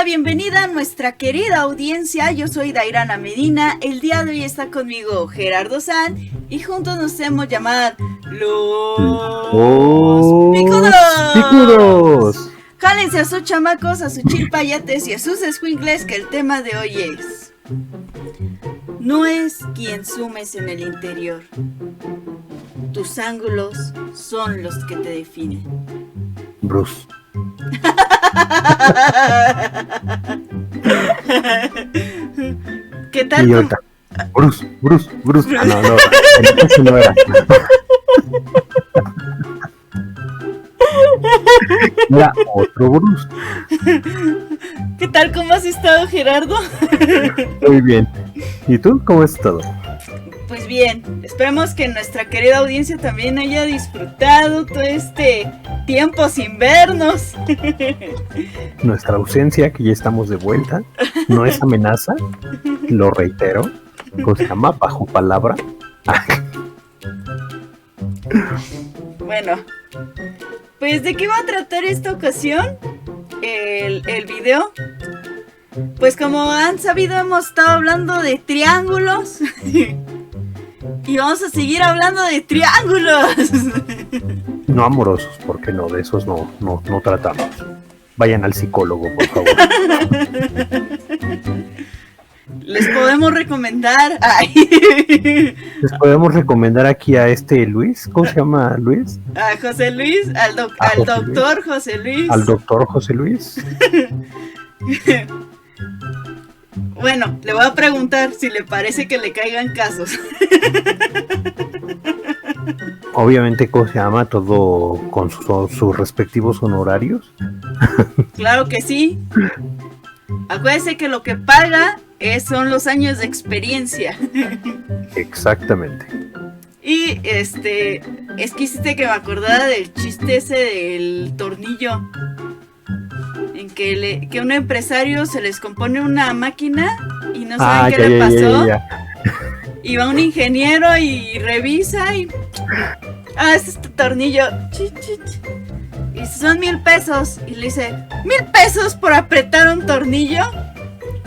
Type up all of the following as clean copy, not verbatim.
bienvenida a nuestra querida audiencia. Yo soy Dairana Medina. El día de hoy está conmigo Gerardo San y juntos nos hemos llamado los Picudos. Jálense a sus chamacos, a sus chilpayates y a sus escuincles, que el tema de hoy es: no es quien sumes en el interior, tus ángulos son los que te definen. Bruce. ¿Qué tal? Idiota. Bruce. Ah, no, eso no era. Era otro Bruce. ¿Qué tal? ¿Cómo has estado, Gerardo? Muy bien. ¿Y tú? ¿Cómo has estado? Pues bien, esperemos que nuestra querida audiencia también haya disfrutado todo este tiempo sin vernos. Nuestra ausencia, que ya estamos de vuelta, no es amenaza, lo reitero, se llama bajo palabra. Bueno, pues ¿de qué va a tratar esta ocasión el video? Pues como han sabido, hemos estado hablando de triángulos. Y vamos a seguir hablando de triángulos. No amorosos, porque no, de esos no tratamos. Vayan al psicólogo, por favor. Les podemos recomendar. Les podemos recomendar aquí a Luis. ¿Cómo se llama Luis? A José Luis, al doctor José Luis. Al doctor José Luis. Bueno, le voy a preguntar si le parece que le caigan casos. Obviamente, ¿cómo se llama? Todo con sus respectivos honorarios. Claro que sí. Acuérdese que lo que paga son los años de experiencia. Exactamente. Y es que hiciste que me acordara del chiste ese del tornillo. En que un empresario se les compone una máquina y no saben qué le pasó. Y va un ingeniero y revisa y... este es tu tornillo. Y son 1,000 pesos. Y le dice, 1,000 pesos por apretar un tornillo.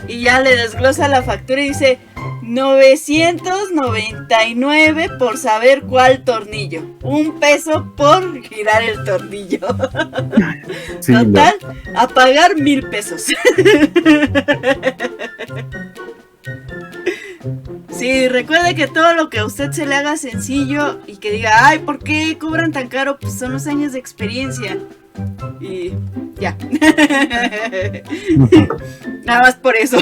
Y ya le desglosa la factura y dice, 999 por saber cuál tornillo. 1 peso por girar el tornillo. Sí, total, no. A pagar 1,000 pesos. Sí, recuerde que todo lo que a usted se le haga sencillo y que diga, ay, ¿por qué cobran tan caro? Pues son los años de experiencia. Y ya. Nada más por eso.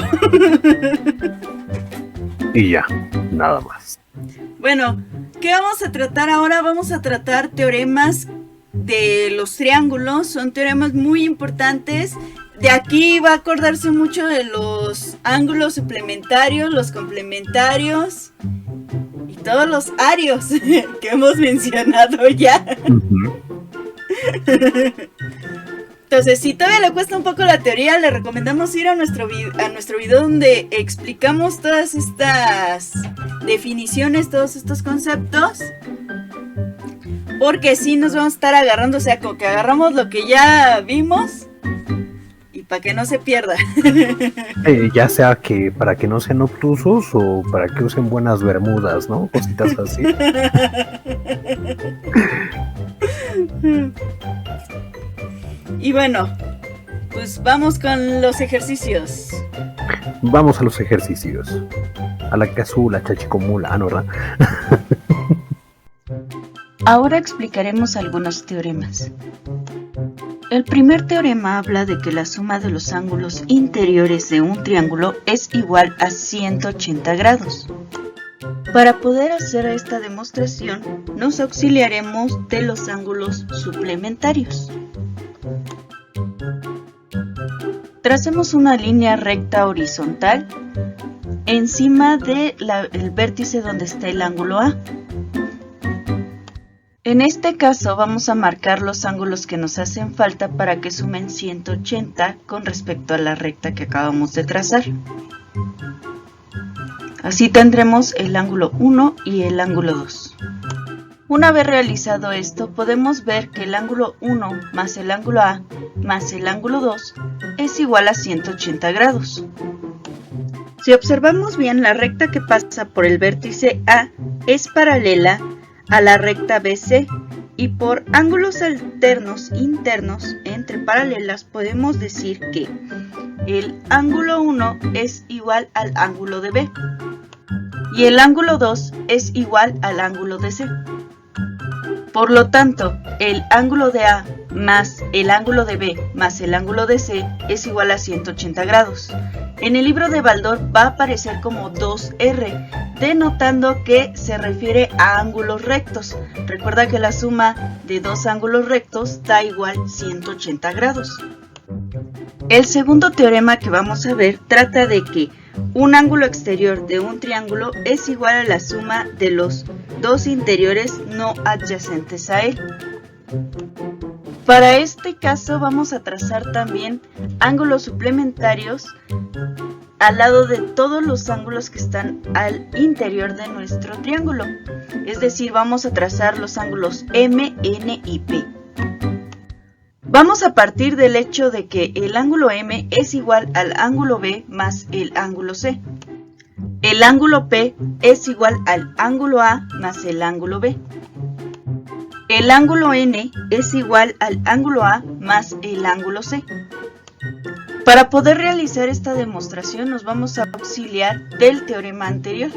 Y ya, nada más. Bueno, ¿qué vamos a tratar ahora? Vamos a tratar teoremas de los triángulos. Son teoremas muy importantes. De aquí va a acordarse mucho de los ángulos suplementarios, los complementarios y todos los arios que hemos mencionado ya. Entonces, si todavía le cuesta un poco la teoría, le recomendamos ir a nuestro video donde explicamos todas estas definiciones, todos estos conceptos. Porque sí nos vamos a estar agarrando, o sea, como que agarramos lo que ya vimos y para que no se pierda. Ya sea que para que no sean obtusos o para que usen buenas bermudas, ¿no? Cositas así. Y bueno, pues vamos con los ejercicios. Vamos a los ejercicios. A la casula, chachicomula, ¿no? ¿Verdad? Ahora explicaremos algunos teoremas. El primer teorema habla de que la suma de los ángulos interiores de un triángulo es igual a 180 grados. Para poder hacer esta demostración, nos auxiliaremos de los ángulos suplementarios. Tracemos una línea recta horizontal encima del vértice donde está el ángulo A. En este caso vamos a marcar los ángulos que nos hacen falta para que sumen 180 con respecto a la recta que acabamos de trazar. Así tendremos el ángulo 1 y el ángulo 2. Una vez realizado esto, podemos ver que el ángulo 1 más el ángulo A más el ángulo 2 es igual a 180 grados. Si observamos bien, la recta que pasa por el vértice A es paralela a la recta BC y por ángulos alternos internos entre paralelas podemos decir que el ángulo 1 es igual al ángulo de B y el ángulo 2 es igual al ángulo de C. Por lo tanto, el ángulo de A más el ángulo de B más el ángulo de C es igual a 180 grados. En el libro de Baldor va a aparecer como 2R, denotando que se refiere a ángulos rectos. Recuerda que la suma de dos ángulos rectos da igual 180 grados. El segundo teorema que vamos a ver trata de que un ángulo exterior de un triángulo es igual a la suma de los dos interiores no adyacentes a él. Para este caso vamos a trazar también ángulos suplementarios al lado de todos los ángulos que están al interior de nuestro triángulo. Es decir, vamos a trazar los ángulos M, N y P. Vamos a partir del hecho de que el ángulo M es igual al ángulo B más el ángulo C. El ángulo P es igual al ángulo A más el ángulo B. El ángulo N es igual al ángulo A más el ángulo C. Para poder realizar esta demostración nos vamos a auxiliar del teorema anterior.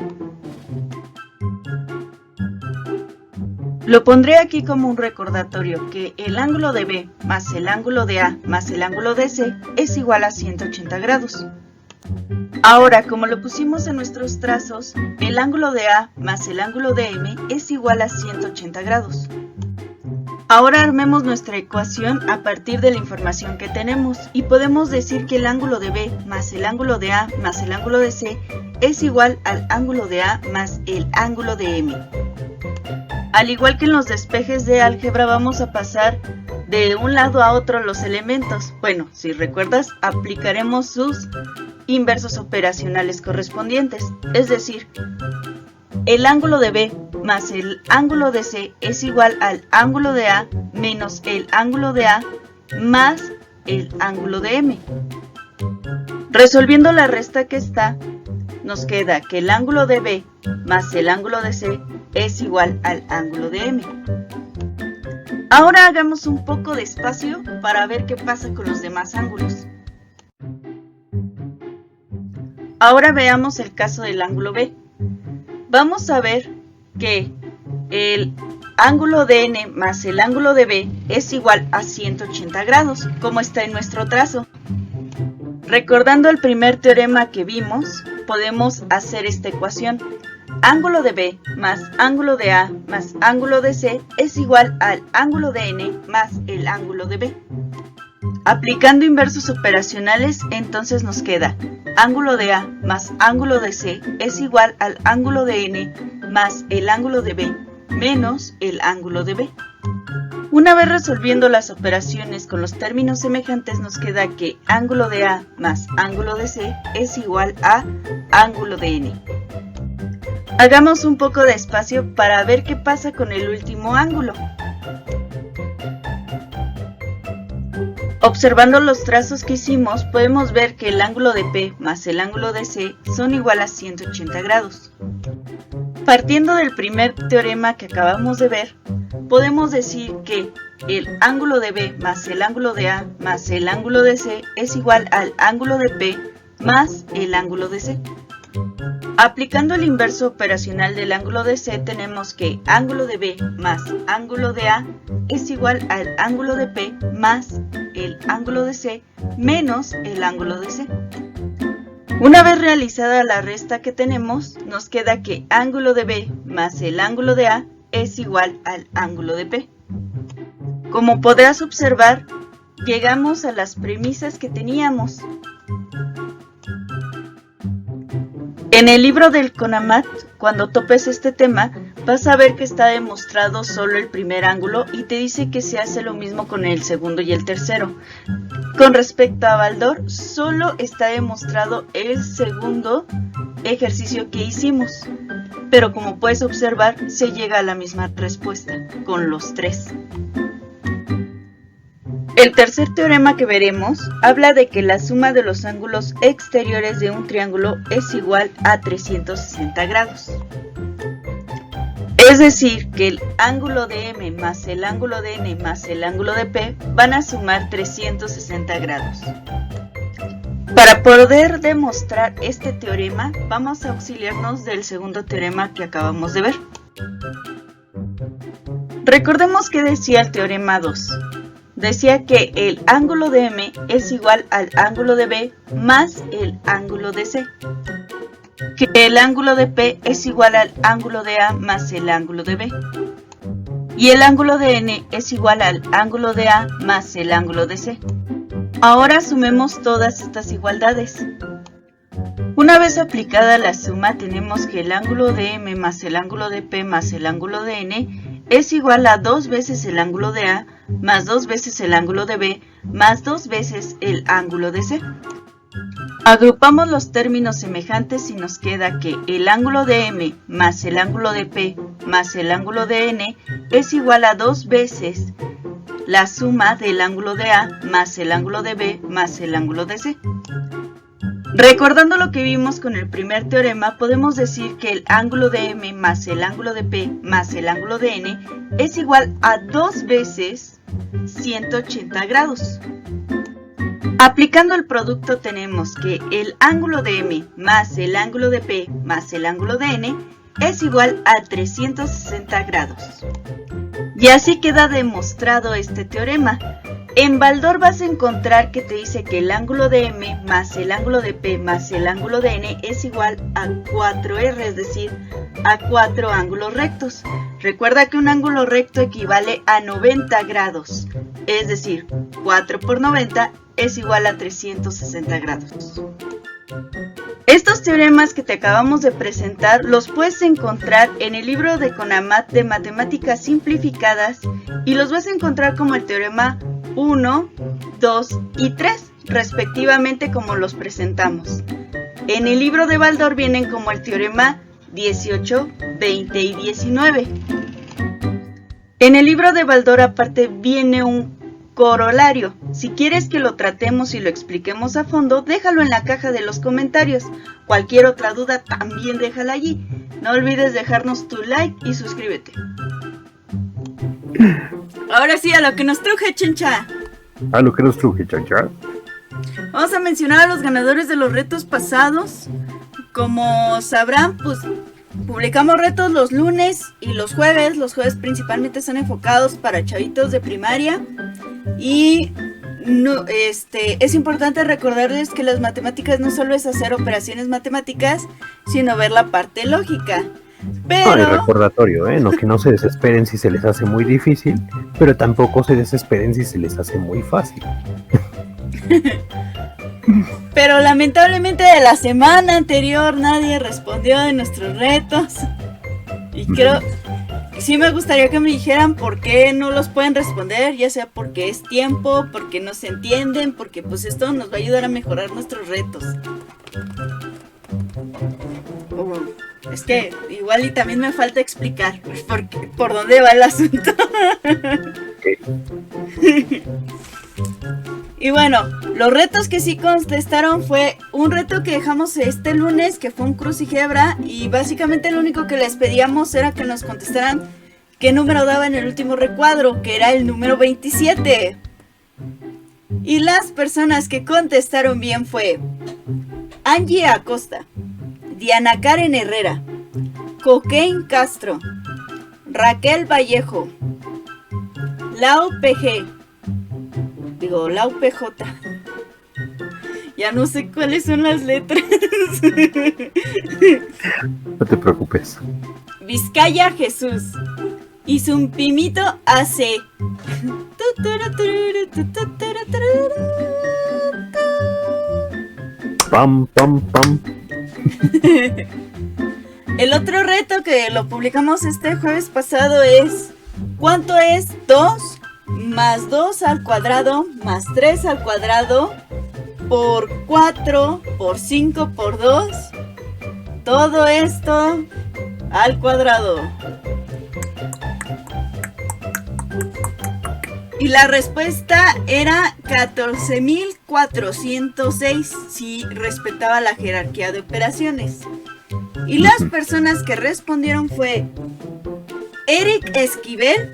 Lo pondré aquí como un recordatorio que el ángulo de B más el ángulo de A más el ángulo de C es igual a 180 grados. Ahora, como lo pusimos en nuestros trazos, el ángulo de A más el ángulo de M es igual a 180 grados. Ahora armemos nuestra ecuación a partir de la información que tenemos y podemos decir que el ángulo de B más el ángulo de A más el ángulo de C es igual al ángulo de A más el ángulo de M. Al igual que en los despejes de álgebra vamos a pasar de un lado a otro los elementos. Bueno, si recuerdas, aplicaremos sus inversos operacionales correspondientes, es decir, el ángulo de B más el ángulo de C es igual al ángulo de A menos el ángulo de A más el ángulo de M. Resolviendo la resta que está, nos queda que el ángulo de B más el ángulo de C es igual al ángulo de M. Ahora hagamos un poco de espacio para ver qué pasa con los demás ángulos. Ahora veamos el caso del ángulo B. Vamos a ver que el ángulo de N más el ángulo de B es igual a 180 grados, como está en nuestro trazo. Recordando el primer teorema que vimos, podemos hacer esta ecuación. Ángulo de B más ángulo de A más ángulo de C es igual al ángulo de N más el ángulo de B. Aplicando inversos operacionales, entonces nos queda ángulo de A más ángulo de C es igual al ángulo de N más el ángulo de B menos el ángulo de B. Una vez resolviendo las operaciones con los términos semejantes, nos queda que ángulo de A más ángulo de C es igual a ángulo de N. Hagamos un poco de espacio para ver qué pasa con el último ángulo. Observando los trazos que hicimos, podemos ver que el ángulo de P más el ángulo de C son igual a 180 grados. Partiendo del primer teorema que acabamos de ver, podemos decir que el ángulo de B más el ángulo de A más el ángulo de C es igual al ángulo de P más el ángulo de C. Aplicando el inverso operacional del ángulo de C, tenemos que ángulo de B más ángulo de A es igual al ángulo de P más el ángulo de C menos el ángulo de C. Una vez realizada la resta que tenemos, nos queda que ángulo de B más el ángulo de A es igual al ángulo de P. Como podrás observar, llegamos a las premisas que teníamos. En el libro del CONAMAT, cuando topes este tema, vas a ver que está demostrado solo el primer ángulo y te dice que se hace lo mismo con el segundo y el tercero. Con respecto a Baldor, solo está demostrado el segundo ejercicio que hicimos, pero como puedes observar, se llega a la misma respuesta, con los tres. El tercer teorema que veremos habla de que la suma de los ángulos exteriores de un triángulo es igual a 360 grados. Es decir, que el ángulo de M más el ángulo de N más el ángulo de P van a sumar 360 grados. Para poder demostrar este teorema, vamos a auxiliarnos del segundo teorema que acabamos de ver. Recordemos que decía el teorema 2. Decía que el ángulo de M es igual al ángulo de B más el ángulo de C. Que el ángulo de P es igual al ángulo de A más el ángulo de B. Y el ángulo de N es igual al ángulo de A más el ángulo de C. Ahora sumemos todas estas igualdades. Una vez aplicada la suma, tenemos que el ángulo de M más el ángulo de P más el ángulo de N es igual a 2 veces el ángulo de A más 2 veces el ángulo de B más 2 veces el ángulo de C. Agrupamos los términos semejantes y nos queda que el ángulo de M más el ángulo de P más el ángulo de N es igual a 2 veces la suma del ángulo de A más el ángulo de B más el ángulo de C. Recordando lo que vimos con el primer teorema, podemos decir que el ángulo de M más el ángulo de P más el ángulo de N es igual a 2 veces 180 grados. Aplicando el producto tenemos que el ángulo de M más el ángulo de P más el ángulo de N es igual a 360 grados. Y así queda demostrado este teorema. En Baldor vas a encontrar que te dice que el ángulo de M más el ángulo de P más el ángulo de N es igual a 4R, es decir, a 4 ángulos rectos. Recuerda que un ángulo recto equivale a 90 grados, es decir, 4 por 90 es igual a 360 grados. Estos teoremas que te acabamos de presentar los puedes encontrar en el libro de CONAMAT de Matemáticas Simplificadas y los vas a encontrar como el teorema 1, 2 y 3, respectivamente como los presentamos. En el libro de Baldor vienen como el teorema 18, 20 y 19. En el libro de Baldor aparte viene un corolario. Si quieres que lo tratemos y lo expliquemos a fondo, déjalo en la caja de los comentarios. Cualquier otra duda también déjala allí. No olvides dejarnos tu like y suscríbete. Ahora sí, a lo que nos truje, Chencha. A lo que nos truje, Chencha. Vamos a mencionar a los ganadores de los retos pasados. Como sabrán, pues publicamos retos los lunes y los jueves. Los jueves principalmente son enfocados para chavitos de primaria. Y no, es importante recordarles que las matemáticas no solo es hacer operaciones matemáticas, sino ver la parte lógica. Pero... el recordatorio, no, que no se desesperen si se les hace muy difícil, pero tampoco se desesperen si se les hace muy fácil. Pero lamentablemente de la semana anterior nadie respondió de nuestros retos. Y creo... sí me gustaría que me dijeran por qué no los pueden responder, ya sea porque es tiempo, porque no se entienden, porque pues esto nos va a ayudar a mejorar nuestros retos. Es que igual y también me falta explicar por dónde va el asunto. Y bueno, los retos que sí contestaron fue un reto que dejamos este lunes, que fue un crucigebra, y básicamente lo único que les pedíamos era que nos contestaran qué número daba en el último recuadro, que era el número 27. Y las personas que contestaron bien fue Angie Acosta, Diana Karen Herrera, Coquein Castro, Raquel Vallejo, Lau PG, Lau PJ. Ya no sé cuáles son las letras. No te preocupes. Vizcaya Jesús y Zumpimito AC. Pam, pam, pam. El otro reto que lo publicamos este jueves pasado es: ¿cuánto es 2 más 2 al cuadrado más 3 al cuadrado por 4 por 5 por 2? Todo esto al cuadrado. Y la respuesta era 14.406 si respetaba la jerarquía de operaciones. Y las personas que respondieron fue Eric Esquivel,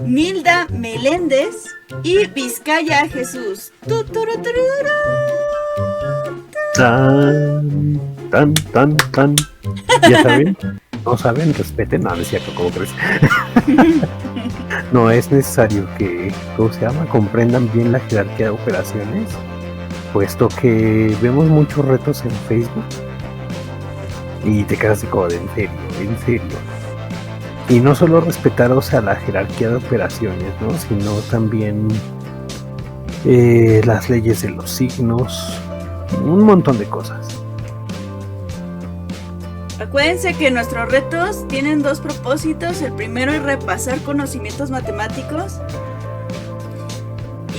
Nilda Meléndez y Vizcaya Jesús. Tan, tan, tan, tan. Ya saben, no saben, respeten. No, no es cierto, ¿cómo crees? No es necesario que, ¿cómo se llama? Comprendan bien la jerarquía de operaciones, puesto que vemos muchos retos en Facebook y te quedas de como de en serio. Y no solo respetar, o sea, la jerarquía de operaciones, ¿no? Sino también las leyes de los signos, un montón de cosas. Acuérdense que nuestros retos tienen dos propósitos. El primero es repasar conocimientos matemáticos.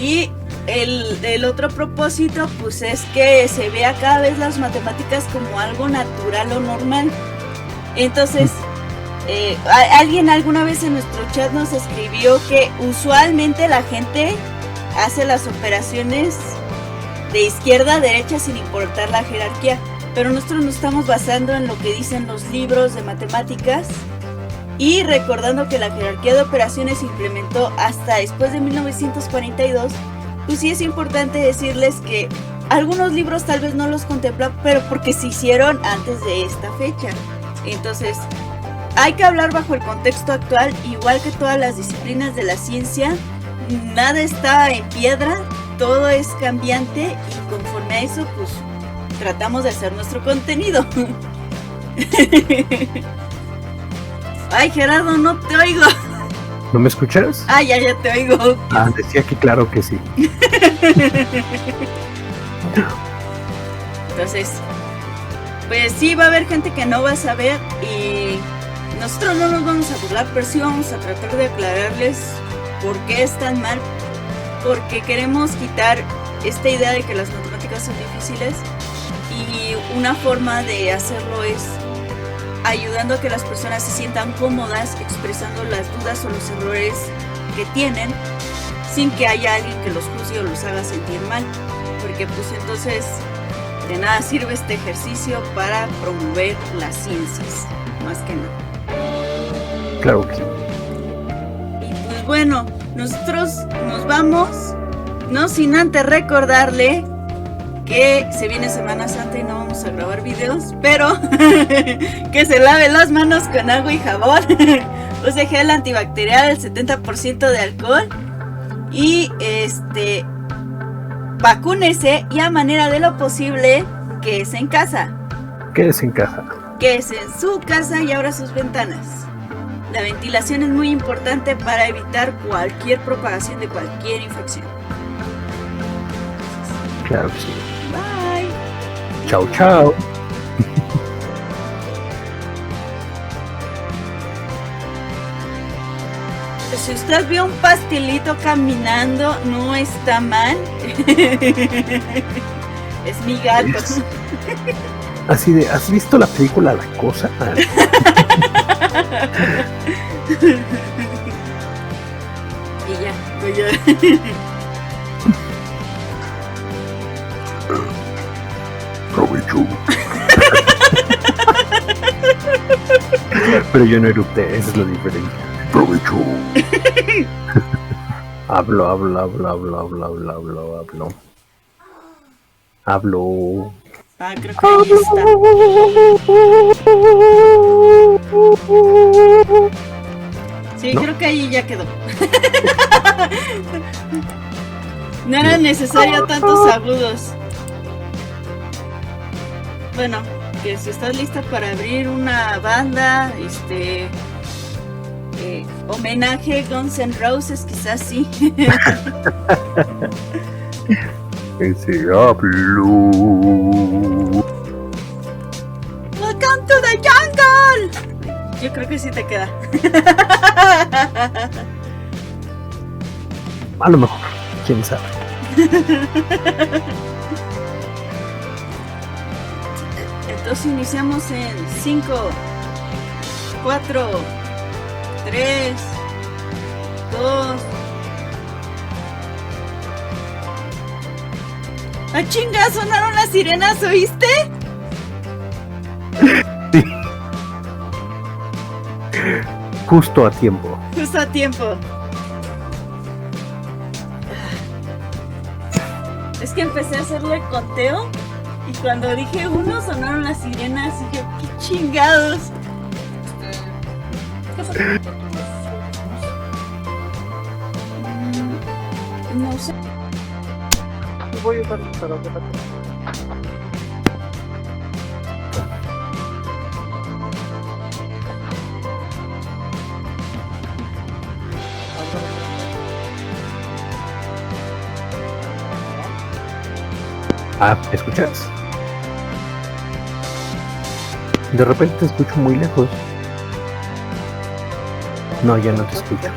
Y el otro propósito, pues, es que se vea cada vez las matemáticas como algo natural o normal. Entonces, alguien alguna vez en nuestro chat nos escribió que usualmente la gente hace las operaciones de izquierda a derecha sin importar la jerarquía. Pero nosotros nos estamos basando en lo que dicen los libros de matemáticas y recordando que la jerarquía de operaciones se implementó hasta después de 1942, pues sí es importante decirles que algunos libros tal vez no los contemplan, pero porque se hicieron antes de esta fecha. Entonces, hay que hablar bajo el contexto actual, igual que todas las disciplinas de la ciencia, nada está en piedra, todo es cambiante y conforme a eso, pues tratamos de hacer nuestro contenido. Ay, Gerardo, no te oigo. ¿No me escuchas? Ah, ya te oigo. Ah, decía que claro que sí. Entonces, pues sí va a haber gente que no va a saber y nosotros no nos vamos a burlar, pero sí vamos a tratar de aclararles por qué es tan mal, porque queremos quitar esta idea de que las matemáticas son difíciles. Y una forma de hacerlo es ayudando a que las personas se sientan cómodas expresando las dudas o los errores que tienen sin que haya alguien que los juzgue o los haga sentir mal, porque pues entonces de nada sirve este ejercicio para promover las ciencias, más que nada. Claro que sí. Y pues bueno, nosotros nos vamos, no sin antes recordarle que se viene Semana Santa y no vamos a grabar videos, pero que se lave las manos con agua y jabón, use gel antibacterial, el 70% de alcohol y vacúnese y a manera de lo posible quédese en casa. Quédese en casa. Quédese en su casa y abra sus ventanas. La ventilación es muy importante para evitar cualquier propagación de cualquier infección. Claro que sí. Bye. Chao, chao. Si usted vio un pastelito caminando, no está mal. Es mi gato. Así de, ¿has visto la película La Cosa? Y ya, pues ya. Provecho. Pero yo no erupté, esa es la diferencia. Provecho. Hablo. Ah, creo que ahí está. Sí, ¿no? Creo que ahí ya quedó. No era necesario tantos agudos. Bueno, que si estás lista para abrir una banda, homenaje Guns N' Roses, quizás sí. Ese hablo. Welcome to the jungle. Yo creo que sí te queda. A lo mejor, quién sabe. Entonces iniciamos en 5, 4, 3, 2, ¡Ah, chinga! ¿Sonaron las sirenas? ¿Oíste? Sí. Justo a tiempo. Justo a tiempo. Es que empecé a hacerle el conteo y cuando dije uno sonaron las sirenas y yo, ¡qué chingados! No sé. Voy a usar para otra cosa. Ah, ¿me escuchas? De repente te escucho muy lejos. No, ya no te escucho.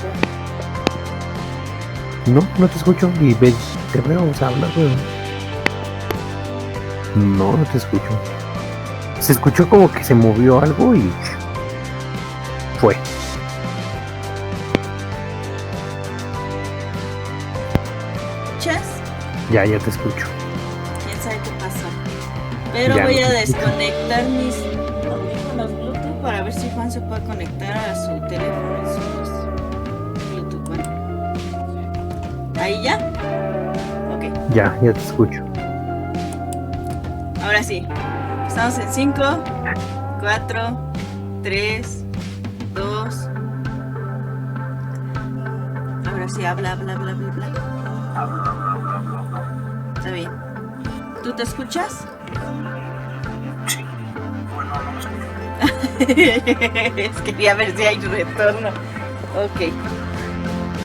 No te escucho y ve, te veo, o sea, habla, pero... No te escucho. Se escuchó como que se movió algo y... fue. ¿Chas? Ya te escucho. ¿Quién sabe qué pasó? Pero Ya voy no a te escucho. desconectar mis audífonos Bluetooth para ver si Juan se puede conectar a su teléfono en su Bluetooth. Bueno. ¿Ahí ya? Ok. Ya te escucho. Ahora sí. Estamos en 5, 4, 3, 2. Ahora sí, habla. Está bien. ¿Tú te escuchas? Sí. Bueno, no me escucho. Quería ver si hay retorno. Ok.